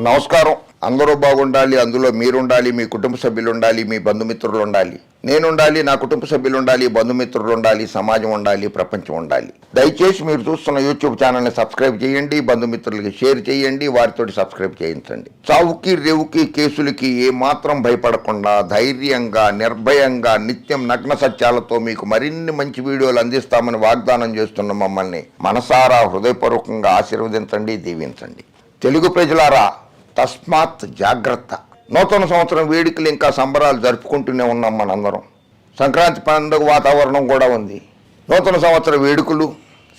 నమస్కారం. అందరూ బాగుండాలి, అందులో మీరుండాలి, మీ కుటుంబ సభ్యులు ఉండాలి, మీ బంధుమిత్రులు ఉండాలి, నేను ఉండాలి, నా కుటుంబ సభ్యులు ఉండాలి, బంధుమిత్రులు ఉండాలి, సమాజం ఉండాలి, ప్రపంచం ఉండాలి. దయచేసి మీరు చూస్తున్న యూట్యూబ్ ఛానల్ని సబ్స్క్రైబ్ చేయండి, బంధుమిత్రులకి షేర్ చేయండి, వారితోటి సబ్స్క్రైబ్ చేయించండి. చావుకి రేవుకి కేసులకి ఏమాత్రం భయపడకుండా ధైర్యంగా నిర్భయంగా నిత్యం నగ్న సత్యాలతో మీకు మరిన్ని మంచి వీడియోలు అందిస్తామని వాగ్దానం చేస్తున్న మమ్మల్ని మనసారా హృదయపూర్వకంగా ఆశీర్వదించండి, దీవించండి. తెలుగు ప్రజలారా, తస్మాత్ జాగ్రత్త. నూతన సంవత్సరం వేడుకలు ఇంకా సంబరాలు జరుపుకుంటూనే ఉన్నాం మనందరం. సంక్రాంతి పండుగ వాతావరణం కూడా ఉంది. నూతన సంవత్సర వేడుకలు,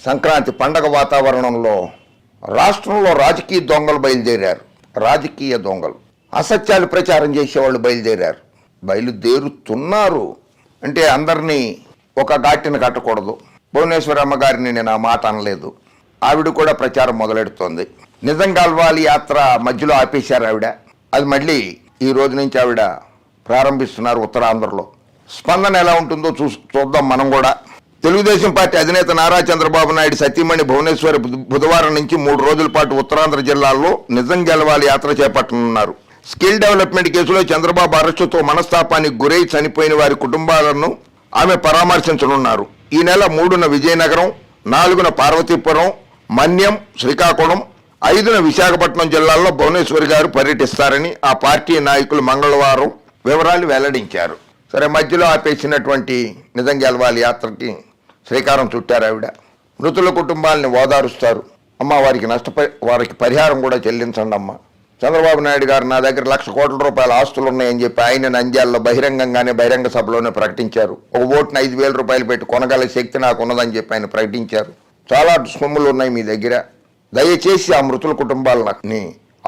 సంక్రాంతి పండగ వాతావరణంలో రాష్ట్రంలో రాజకీయ దొంగలు బయలుదేరారు. రాజకీయ దొంగలు, అసత్యాలు ప్రచారం చేసేవాళ్ళు బయలుదేరుతున్నారు. అంటే అందరినీ ఒక ఘాటిని కట్టకూడదు. భువనేశ్వరమ్మ గారిని నేను ఆ మాట అనలేదు. ఆవిడ కూడా ప్రచారం మొదలెడుతోంది. నిజం గెలవాలి యాత్ర మధ్యలో ఆపేశారు ఆవిడ. అది మళ్ళీ ఈ రోజు నుంచి ఆవిడ ప్రారంభిస్తున్నారు ఉత్తరాంధ్రలో. స్పందన ఎలా ఉంటుందో చూద్దాం మనం కూడా. తెలుగుదేశం పార్టీ అధినేత నారా చంద్రబాబు నాయుడు సతీమణి భువనేశ్వరి బుధవారం నుంచి 3 రోజుల పాటు ఉత్తరాంధ్ర జిల్లాల్లో నిజం గెలవాలి యాత్ర చేపట్టనున్నారు. స్కిల్ డెవలప్మెంట్ కేసులో చంద్రబాబు అరెస్టుతో మనస్తాపానికి గురై చనిపోయిన వారి కుటుంబాలను ఆమె పరామర్శించనున్నారు. ఈ నెల 3న విజయనగరం, 4న పార్వతీపురం, మన్యం, శ్రీకాకుళం, 5న విశాఖపట్నం జిల్లాల్లో భువనేశ్వరి గారు పర్యటిస్తారని ఆ పార్టీ నాయకులు మంగళవారం వివరాలు వెల్లడించారు. సరే, మధ్యలో ఆపేసినటువంటి నిజం గెలవాలి యాత్రకి శ్రీకారం చుట్టారు ఆవిడ. మృతుల కుటుంబాలని ఓదారుస్తారు. అమ్మ, వారికి పరిహారం కూడా చెల్లించండి అమ్మ. చంద్రబాబు నాయుడు గారు నా దగ్గర 1,00,000 కోట్ల రూపాయల ఆస్తులు ఉన్నాయని చెప్పి ఆయన నంద్యాలలో బహిరంగ సభలోనే ప్రకటించారు. ఒక ఓటును 5,000 రూపాయలు పెట్టి కొనగల శక్తి నాకు ఉన్నదని చెప్పి ఆయన ప్రకటించారు. చాలా సొమ్ములు ఉన్నాయి మీ దగ్గర, దయచేసి ఆ మృతుల కుటుంబాలని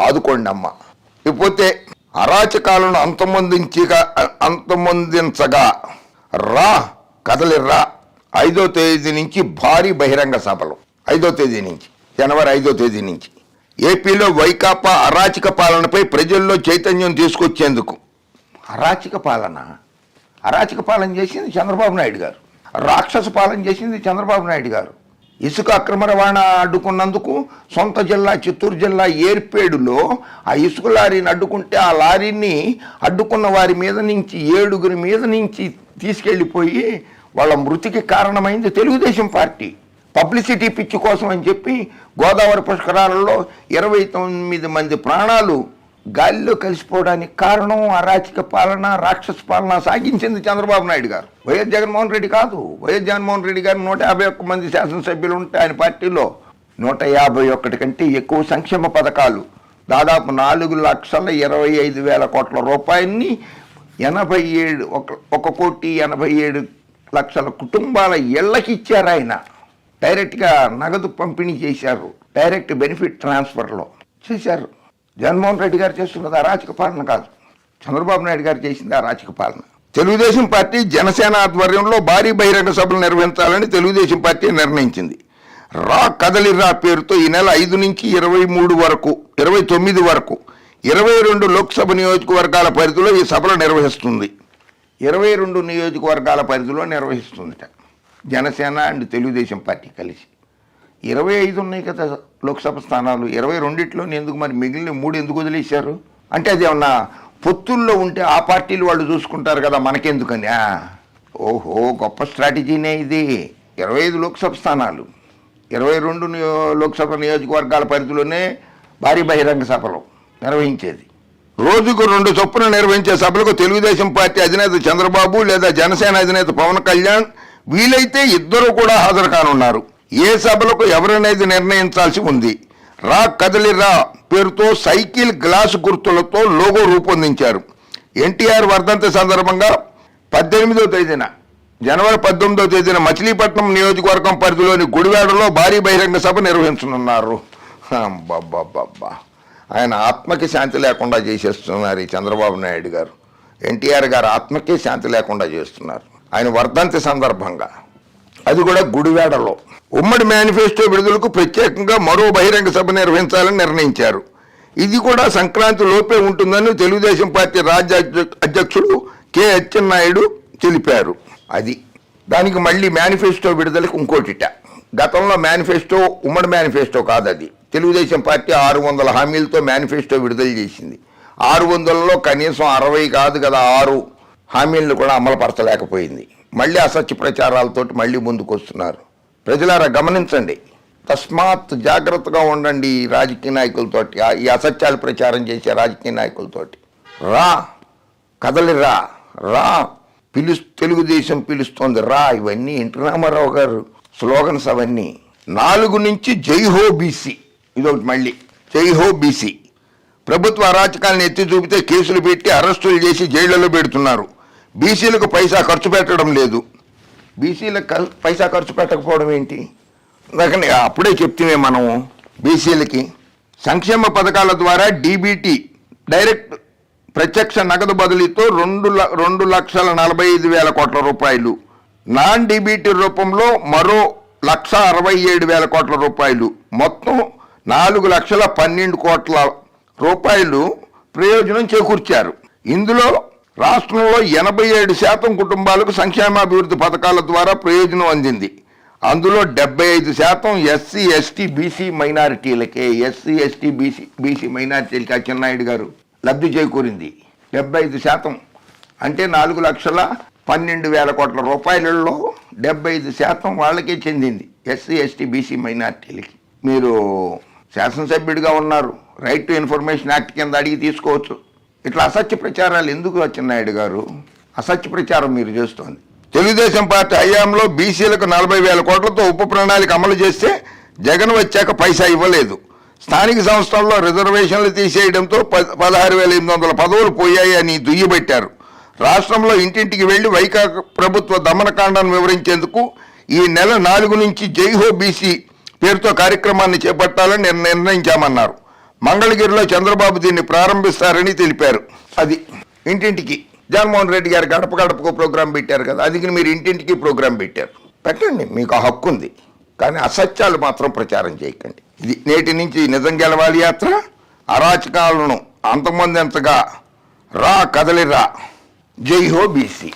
ఆదుకోండి అమ్మ. ఇకపోతే అరాచకాలను అంతమొందించగా రా కదలిర్రా 5వ తేదీ నుంచి భారీ బహిరంగ సభలు. 5వ తేదీ నుంచి, జనవరి 5వ తేదీ నుంచి ఏపీలో వైకాపా అరాచక పాలనపై ప్రజల్లో చైతన్యం తీసుకొచ్చేందుకు. అరాచక పాలన చేసింది చంద్రబాబు నాయుడు గారు. రాక్షస పాలన చేసింది చంద్రబాబు నాయుడు గారు. ఇసుక అక్రమ రవాణా అడ్డుకున్నందుకు సొంత జిల్లా చిత్తూరు జిల్లా ఏర్పేడులో ఆ ఇసుక లారీని అడ్డుకుంటే ఆ లారీని అడ్డుకున్న వారి మీద నుంచి 7 మీద నుంచి తీసుకెళ్ళిపోయి వాళ్ళ మృతికి కారణమైంది తెలుగుదేశం పార్టీ. పబ్లిసిటీ పిచ్చి కోసం అని చెప్పి గోదావరి పుష్కరాలలో 29 మంది ప్రాణాలు గాలిలో కలిసిపోవడానికి కారణం అరాచక పాలన, రాక్షస పాలన సాగించింది చంద్రబాబు నాయుడు గారు. వైఎస్ జగన్మోహన్ రెడ్డి కాదు. వైఎస్ జగన్మోహన్ రెడ్డి గారు 151 మంది శాసనసభ్యులు ఉంటే ఆయన పార్టీలో 151 కంటే ఎక్కువ సంక్షేమ పథకాలు, దాదాపు 4,25,000 కోట్ల రూపాయలని 1,87,00,000 కుటుంబాల ఇళ్లకి ఇచ్చారు. ఆయన డైరెక్ట్గా నగదు పంపిణీ చేశారు. డైరెక్ట్ బెనిఫిట్ ట్రాన్స్ఫర్లో చేశారు. జగన్మోహన్ రెడ్డి గారు చేస్తున్నది అరాచక పాలన కాదు, చంద్రబాబు నాయుడు గారు చేసింది అరాచక పాలన. తెలుగుదేశం పార్టీ జనసేన ఆధ్వర్యంలో భారీ బహిరంగ సభలు నిర్వహించాలని తెలుగుదేశం పార్టీ నిర్ణయించింది. రా కదలిరా పేరుతో ఈ నెల 5 నుంచి 29 వరకు 22 లోక్సభ నియోజకవర్గాల పరిధిలో ఈ సభలు నిర్వహిస్తుంది. 22 నియోజకవర్గాల పరిధిలో నిర్వహిస్తుందట జనసేన అండ్ తెలుగుదేశం పార్టీ కలిసి. 25 ఉన్నాయి కదా లోక్సభ స్థానాలు. 22లో ఎందుకు మరి మిగిలిన 3 ఎందుకు వదిలేశారు? అంటే అది ఏమన్నా పొత్తుల్లో ఉంటే ఆ పార్టీలు వాళ్ళు చూసుకుంటారు కదా, మనకెందుకని. ఓహో, గొప్ప స్ట్రాటజీనే ఇది. 25 లోక్సభ స్థానాలు, 22 లోక్సభ నియోజకవర్గాల పరిధిలోనే భారీ బహిరంగ సభలు నిర్వహించేది. రోజుకు 2 చొప్పున నిర్వహించే సభలకు తెలుగుదేశం పార్టీ అధినేత చంద్రబాబు లేదా జనసేన అధినేత పవన్ కళ్యాణ్ వీలైతే ఇద్దరు కూడా హాజరు కానున్నారు. ఏ సభలకు ఎవరనేది నిర్ణయించాల్సి ఉంది. రా కదలిరా పేరుతో సైకిల్ గ్లాసు గుర్తులతో లోగో రూపొందించారు. ఎన్టీఆర్ వర్ధంతి సందర్భంగా జనవరి 18వ తేదీన మచిలీపట్నం నియోజకవర్గం పరిధిలోని గుడివాడలో భారీ బహిరంగ సభ నిర్వహించనున్నారు. బాబా, ఆయన ఆత్మకి శాంతి లేకుండా చేసేస్తున్నారు ఈ చంద్రబాబు నాయుడు గారు. ఎన్టీఆర్ గారు ఆత్మకి శాంతి లేకుండా చేస్తున్నారు ఆయన వర్ధంతి సందర్భంగా, అది కూడా గుడివాడలో. ఉమ్మడి మేనిఫెస్టో విడుదలకు ప్రత్యేకంగా మరో బహిరంగ సభ నిర్వహించాలని నిర్ణయించారు. ఇది కూడా సంక్రాంతి లోపే ఉంటుందని తెలుగుదేశం పార్టీ రాజ్య అధ్యక్షుడు కె అచ్చెన్నాయుడు తెలిపారు. అది దానికి మళ్ళీ మేనిఫెస్టో విడుదలకు ఇంకోటిట. గతంలో మేనిఫెస్టో ఉమ్మడి మేనిఫెస్టో కాదు, అది తెలుగుదేశం పార్టీ 600 హామీలతో మేనిఫెస్టో విడుదల చేసింది. 600లో కనీసం 60 కాదు కదా 6 హామీలను కూడా అమలుపరచలేకపోయింది. మళ్ళీ అసత్య ప్రచారాలతోటి మళ్ళీ ముందుకు వస్తున్నారు. ప్రజలారా గమనించండి, తస్మాత్ జాగ్రత్తగా ఉండండి ఈ రాజకీయ నాయకులతోటి, ఈ అసత్యాలు ప్రచారం చేసే రాజకీయ నాయకులతోటి. రా కదలిరా, రా తెలుగుదేశం పిలుస్తోంది రా. ఇవన్నీ ఎన్టీ రామారావు గారు స్లోగన్స్ అవన్నీ. 4 నుంచి జై హో బీసీ, ఇదొకటి మళ్ళీ జై హో బీసీ. ప్రభుత్వ అరాచకాలను ఎత్తి చూపితే కేసులు పెట్టి అరెస్టులు చేసి జైళ్లలో పెడుతున్నారు. బీసీలకు పైసా ఖర్చు పెట్టడం లేదు. బీసీలకు పైసా ఖర్చు పెట్టకపోవడం ఏంటి? అందుకని అప్పుడే చెప్తే మనం బీసీలకి సంక్షేమ పథకాల ద్వారా డీబీటీ డైరెక్ట్ ప్రత్యక్ష నగదు బదిలీతో 2,45,000 కోట్ల రూపాయలు, నాన్ డీబీటీ రూపంలో మరో 1,67,000 కోట్ల రూపాయలు, మొత్తం 4,12 కోట్ల రూపాయలు ప్రయోజనం చేకూర్చారు. ఇందులో రాష్ట్రంలో 87% కుటుంబాలకు సంక్షేమాభివృద్ధి పథకాల ద్వారా ప్రయోజనం అందింది. అందులో 75% ఎస్సీ ఎస్టీ బీసీ మైనారిటీలకే, ఎస్సీ ఎస్టీ బీసీ మైనారిటీలకి అచ్చెన్నాయుడు గారు లబ్ధి చేకూరింది. 75% అంటే 4,12,000 కోట్ల రూపాయలలో 75% వాళ్ళకే చెందింది, ఎస్సీ ఎస్టీ బీసీ మైనారిటీలకి. మీరు శాసనసభ్యుడిగా ఉన్నారు, రైట్ టు ఇన్ఫర్మేషన్ యాక్ట్ కింద అడిగి తీసుకోవచ్చు. ఇట్లా అసత్య ప్రచారాలు ఎందుకు అచ్చెన్నాయుడు గారు? అసత్య ప్రచారం మీరు చేస్తోంది. తెలుగుదేశం పార్టీ హయాంలో బీసీలకు 40,000 కోట్లతో ఉప ప్రణాళిక అమలు చేస్తే జగన్ వచ్చాక పైసా ఇవ్వలేదు. స్థానిక సంస్థల్లో రిజర్వేషన్లు తీసేయడంతో 16,800 పదవులు పోయాయి అని దుయ్యబెట్టారు. రాష్ట్రంలో ఇంటింటికి వెళ్లి వైకాపా ప్రభుత్వ దమనకాండను వివరించేందుకు ఈ నెల 4 నుంచి జై హో బీసీ పేరుతో కార్యక్రమాన్ని చేపట్టాలని నిర్ణయించామన్నారు. మంగళగిరిలో చంద్రబాబు దీన్ని ప్రారంభిస్తారని తెలిపారు. అది ఇంటింటికి జగన్మోహన్ రెడ్డి గారు గడప గడపకు ప్రోగ్రాం పెట్టారు కదా, అది మీరు ఇంటింటికి ప్రోగ్రాం పెట్టారు. పెట్టండి, మీకు ఆ హక్కు ఉంది. కానీ అసత్యాలు మాత్రం ప్రచారం చేయకండి. ఇది నేటి నుంచి నిజం గెలవాలి యాత్ర. అరాచకాలను అంతమందింతగా రా కదలిరా, జై హో బీసీ.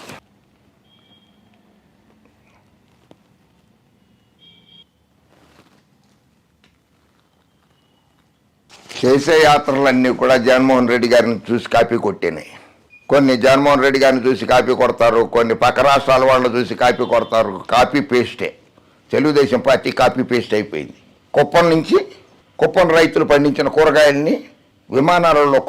చేసే యాత్రలన్నీ కూడా జగన్మోహన్ రెడ్డి గారిని చూసి కాపీ కొట్టినాయి. కొన్ని జగన్మోహన్ రెడ్డి గారిని చూసి కాపీ కొడతారు, కొన్ని పక్క రాష్ట్రాల వాళ్ళని చూసి కాపీ కొడతారు. కాపీ పేస్టే. తెలుగుదేశం పార్టీ కాపీ పేస్ట్ అయిపోయింది. కుప్పం రైతులు పండించిన కూరగాయల్ని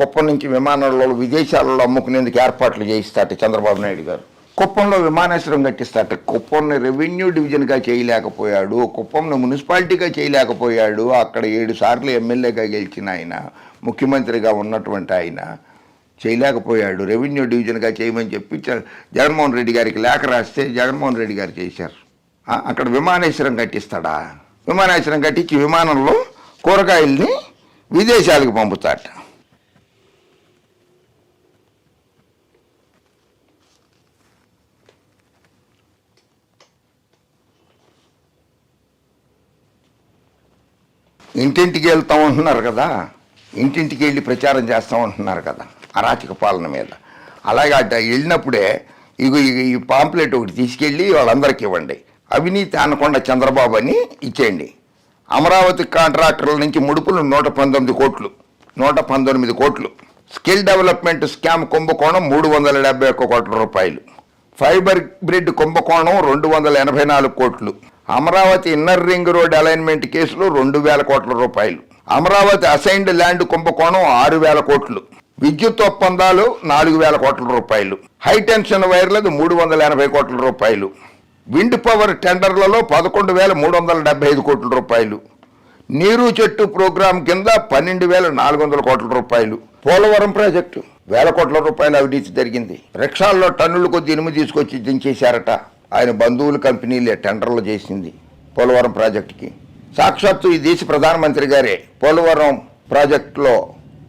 కుప్పం నుంచి విమానాలలో విదేశాలలో అమ్ముకునేందుకు ఏర్పాట్లు చేయిస్తాట చంద్రబాబు నాయుడు గారు. కుప్పంలో విమానాశ్రయం కట్టిస్తాట. కుప్పంని రెవెన్యూ డివిజన్గా చేయలేకపోయాడు, కుప్పంను మున్సిపాలిటీగా చేయలేకపోయాడు. అక్కడ 7 సార్లు ఎమ్మెల్యేగా గెలిచిన ఆయన, ముఖ్యమంత్రిగా ఉన్నటువంటి ఆయన చేయలేకపోయాడు. రెవెన్యూ డివిజన్గా చేయమని చెప్పి జగన్మోహన్ రెడ్డి గారికి లేఖ రాస్తే జగన్మోహన్ రెడ్డి గారు చేశారు. అక్కడ విమానాశ్రయం కట్టిస్తాడా? విమానాశ్రయం కట్టించి విమానంలో కూరగాయల్ని విదేశాలకు పంపుతాట. ఇంటింటికి వెళ్తామంటున్నారు కదా, ఇంటింటికి వెళ్ళి ప్రచారం చేస్తామంటున్నారు కదా అరాచక పాలన మీద. అలాగే అట్లా వెళ్ళినప్పుడే ఈ పాంప్లెట్ ఒకటి తీసుకెళ్ళి వాళ్ళందరికీ ఇవ్వండి. అవినీతి అనకుండా చంద్రబాబు అని ఇచ్చేయండి. అమరావతి కాంట్రాక్టర్ల నుంచి ముడుపులు 119 కోట్లు. స్కిల్ డెవలప్మెంట్ స్కామ్ కుంభకోణం 371 కోట్ల రూపాయలు. ఫైబర్ గ్రిడ్ కుంభకోణం 284 కోట్లు. Amaravati inner ring road alignment కేసులో 2,000 కోట్ల రూపాయలు. అమరావతి అసైన్డ్ ల్యాండ్ కుంభకోణం 6,000 కోట్లు. విద్యుత్ ఒప్పందాలు 4,000 కోట్ల రూపాయలు. హైటెన్షన్ వైర్లకు 380 కోట్ల రూపాయలు. విండ్ పవర్ టెండర్లలో 11,375 కోట్ల రూపాయలు. నీరు చెట్టు ప్రోగ్రాం కింద 12,400 కోట్ల రూపాయలు. పోలవరం ప్రాజెక్టు 1,000 కోట్ల రూపాయలు అవినీతి జరిగింది. రిక్షాల్లో టన్నుల కొద్ది ఇనుము తీసుకొచ్చి దించేశారట. ఆయన బంధువుల కంపెనీలే టెండర్లు చేసింది పోలవరం ప్రాజెక్టుకి. సాక్షాత్తు ఈ దేశ ప్రధానమంత్రి గారే పోలవరం ప్రాజెక్టులో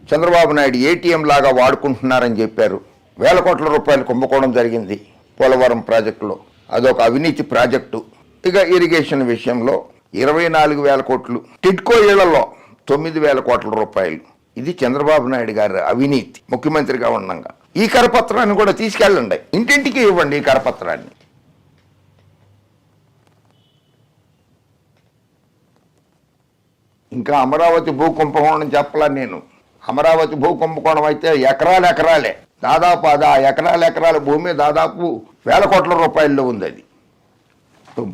చంద్రబాబు నాయుడు ఏటీఎం లాగా వాడుకుంటున్నారని చెప్పారు. 1,000 కోట్ల రూపాయలు కుంభకోణం జరిగింది పోలవరం ప్రాజెక్టులో. అదొక అవినీతి ప్రాజెక్టు. ఇక ఇరిగేషన్ విషయంలో 24,000 కోట్లు. టిడ్కో ఇళ్లలో 9,000 కోట్ల రూపాయలు. ఇది చంద్రబాబు నాయుడు గారి అవినీతి ముఖ్యమంత్రిగా ఉండగా. ఈ కరపత్రాన్ని కూడా తీసుకెళ్ళండి, ఇంటింటికి ఇవ్వండి ఈ కరపత్రాన్ని. ఇంకా అమరావతి భూకుంభకోణం చెప్పలా నేను. అమరావతి భూకుంభకోణం అయితే ఎకరాలే, దాదాపు అది ఆ ఎకరాల భూమి దాదాపు 1000 కోట్ల రూపాయల్లో ఉంది అది.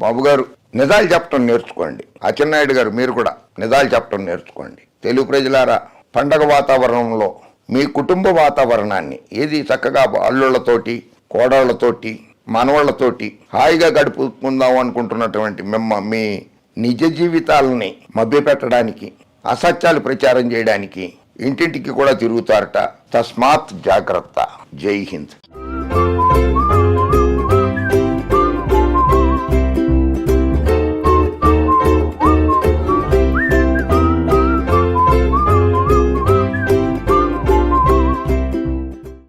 బాబు గారు నిజాలు చెప్పడం నేర్చుకోండి. అచ్చెన్నాయుడు గారు మీరు కూడా నిజాలు చెప్పడం నేర్చుకోండి. తెలుగు ప్రజలారా, పండగ వాతావరణంలో మీ కుటుంబ వాతావరణాన్ని ఏది చక్కగా అల్లుళ్లతోటి, కోడళ్లతోటి, మనవాళ్లతోటి హాయిగా గడుపుకుందాం అనుకుంటున్నటువంటి మీ నిజ జీవితాలని మభ్యపెట్టడానికి, అసత్యాలు ప్రచారం చేయడానికి ఇంటింటికి కూడా తిరుగుతారట. తస్మాత్ జాగ్రత్త. జై హింద్.